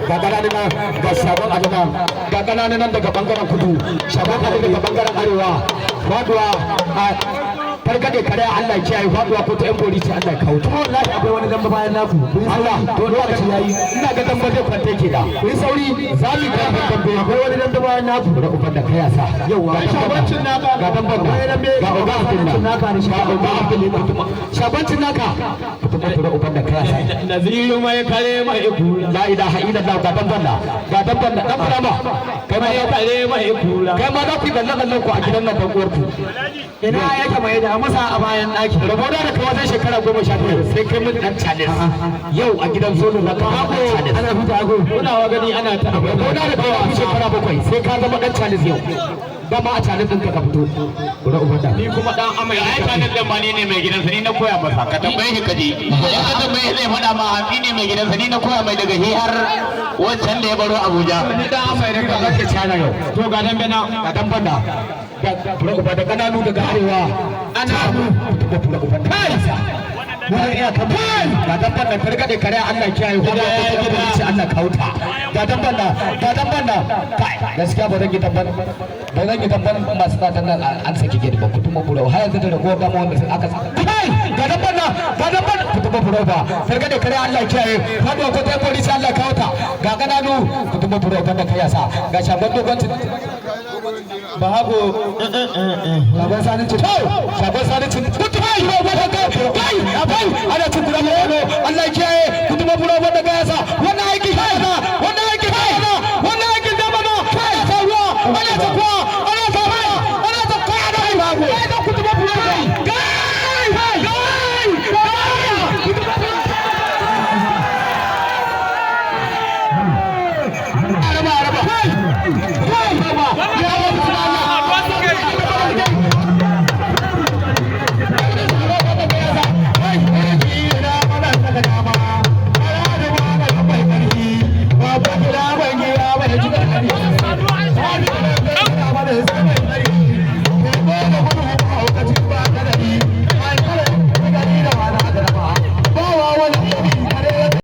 ga kananan nan ga sabon adana ga kananan nan daga bangaren kudu sabon adana daga bangaren arewa faduwa farkade kare Allah kiyaye faduwa ko ta yan bori ce Allah kawo to wallahi akwai wani damba bayan naku Allah to lokaci yayi ina ga damba zai kwante ke da ku sauri zali ka dambe akwai wani damba bayan naku da uban da kai sa yawa shabancin naka ga damban ga uba abin naka ne ga uba abin ne kuma shabancin naka kuma da uban da kai sa naziru mai kare mai kula la ilaha illallah ga damban da dan fara kai mai kare mai kula kai ma za ku dalla dallan ku a gidan nan dan uwarku ina yake mai da masa a bayan daki rabona da kawai shekara 15 sai kai mun dan challenge yau a gidan zonu na ka hago ana fita hago kuna wa gani ana ta rabona da kawai shekara 7 sai ka zama dan challenge yau dama a challenge ɗinka ka fito kuna ubanda ni kuma dan amai ai challenge dan ba ne mai gidansa ni na koya masa ka tambaye shi kaje idan ka tambaye zai faɗa ma ni ne mai gidansa ni na koya mai daga hi har wancan da ya baro Abuja ni dan amai da ka kake chana yau to ga dan bana ga dan banda ga uba da kananu daga arewa ana da uba kai mun iya ka bai ga dan banda karkade kare Allah kiyaye ko da ce Allah kauta ga dan banda kai gaskiya ba zan yi tabban ba zan yi tabban masu fatan nan an saki gidi ba kutuma buro har yanzu da rago ga wanda aka kai ga dan banda kutuma buro ba karkade kare Allah kiyaye fado ko ta police Allah kauta ga kananu kutuma buro banda kai yasa ga shaban dogon ba hago shaban sanin ci shaban sanin ci kutuma buro ba kai ana cin bura mano Allah ya kiyaye kutuma bura wanda ga yasa wannan aiki kana wannan aiki kana wannan aiki da mana kai sawa ana ta kwa ana ta kwa ana ta kwa da babu kai da kutuma bura kai kutuma bura araba kai ya